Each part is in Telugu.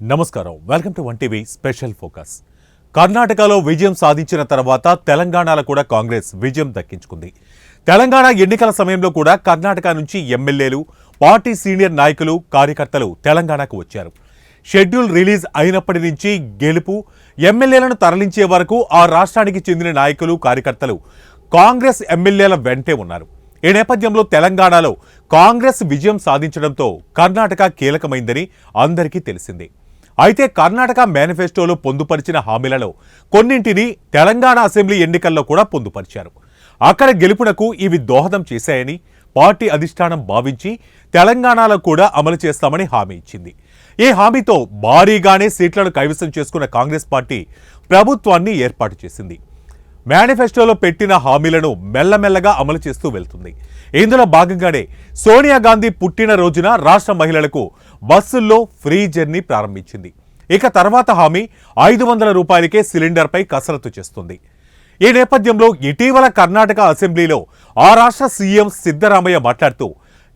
నమస్కారం welcome to 1TV special focus. కర్ణాటకలో విజయం సాధించిన తర్వాత తెలంగాణలో కూడా కాంగ్రెస్ విజయం దక్కించుకుంది. తెలంగాణ ఎన్నికల సమయంలో కూడా కర్ణాటక నుంచి ఎమ్మెల్యేలు, పార్టీ సీనియర్ నాయకులు, కార్యకర్తలు తెలంగాణకు వచ్చారు. షెడ్యూల్ రిలీజ్ అయినప్పటి నుంచి గెలుపు, ఎమ్మెల్యేలను తరలించే వరకు ఆ రాష్ట్రానికి చెందిన నాయకులు, కార్యకర్తలు కాంగ్రెస్ ఎమ్మెల్యేల వెంటే ఉన్నారు. ఈ నేపథ్యంలో తెలంగాణలో కాంగ్రెస్ విజయం సాధించడంతో కర్ణాటక కీలకమైందని అందరికీ తెలిసిందే. అయితే కర్ణాటక మేనిఫెస్టోలో పొందుపరిచిన హామీలలో కొన్నింటిని తెలంగాణ అసెంబ్లీ ఎన్నికల్లో కూడా పొందుపరిచారు. అక్కడ గెలుపునకు ఇవి దోహదం చేశాయని పార్టీ అధిష్టానం భావించి తెలంగాణలో కూడా అమలు చేస్తామని హామీ ఇచ్చింది. ఈ హామీతో భారీగానే సీట్లను కైవసం చేసుకున్న కాంగ్రెస్ పార్టీ ప్రభుత్వాన్ని ఏర్పాటు చేసింది. మేనిఫెస్టోలో పెట్టిన హామీలను మెల్లమెల్లగా అమలు చేస్తూ వెళ్తుంది. ఇందులో భాగంగానే సోనియా గాంధీ పుట్టిన రోజున రాష్ట్ర మహిళలకు బస్సుల్లో ఫ్రీ జర్నీ ప్రారంభించింది. ఇక తర్వాత హామీ 500 రూపాయలకే సిలిండర్పై కసరత్తు చేస్తుంది. ఈ నేపథ్యంలో ఇటీవల కర్ణాటక అసెంబ్లీలో ఆ రాష్ట్ర సీఎం సిద్ధరామయ్య మాట్లాడుతూ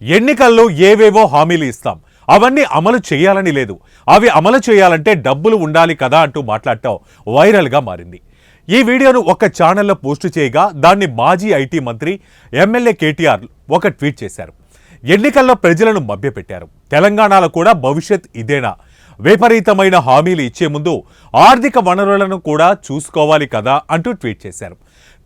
ఎన్నికల్లో ఏవేవో హామీలు ఇస్తాం, అవన్నీ అమలు చేయాలని లేదు, అవి అమలు చేయాలంటే డబ్బులు ఉండాలి కదా అంటూ మాట్లాడటం వైరల్గా మారింది. ఈ వీడియోను ఒక ఛానల్లో పోస్టు చేయగా దాన్ని మాజీ ఐటీ మంత్రి ఎమ్మెల్యే కేటీఆర్ ఒక ట్వీట్ చేశారు. ఎన్నికల్లో ప్రజలను మభ్యపెట్టారు, తెలంగాణలో కూడా భవిష్యత్ ఇదేనా, విపరీతమైన హామీలు ఇచ్చే ముందు ఆర్థిక వనరులను కూడా చూసుకోవాలి కదా అంటూ ట్వీట్ చేశారు.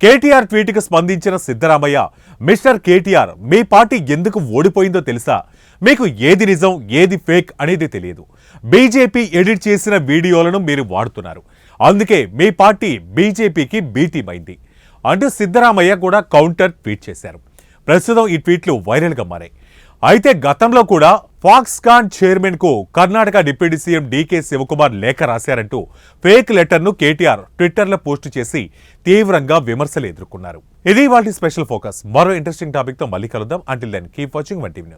కేటీఆర్ ట్వీట్కి స్పందించిన సిద్ధరామయ్య, మిస్టర్ కేటీఆర్, మీ పార్టీ ఎందుకు ఓడిపోయిందో తెలుసా? మీకు ఏది నిజం ఏది ఫేక్ అనేది తెలియదు. బీజేపీ ఎడిట్ చేసిన వీడియోలను మీరు వాడుతున్నారు, అందుకే మీ పార్టీ బీజేపీకి బీ టీం అయింది అంటూ సిద్ధరామయ్య కూడా కౌంటర్ ట్వీట్ చేశారు. ప్రస్తుతం ఈ ట్వీట్లు వైరల్గా మారాయి. అయితే గతంలో కూడా ఫాక్స్కాన్ చైర్మన్ కు Karnataka deputy CM DK Shivakumar లేఖ రాశారంటూ ఫేక్ లెటర్ను కేటీఆర్ ట్విట్టర్లో పోస్టు చేసి తీవ్రంగా విమర్శలు ఎదుర్కొన్నారు. ఇది వాటి స్పెషల్ ఫోకస్. మరో ఇంట్రెస్టింగ్ టాపిక్ తో మళ్ళీ కలుద్దాం. Until then keep watching 1TV news.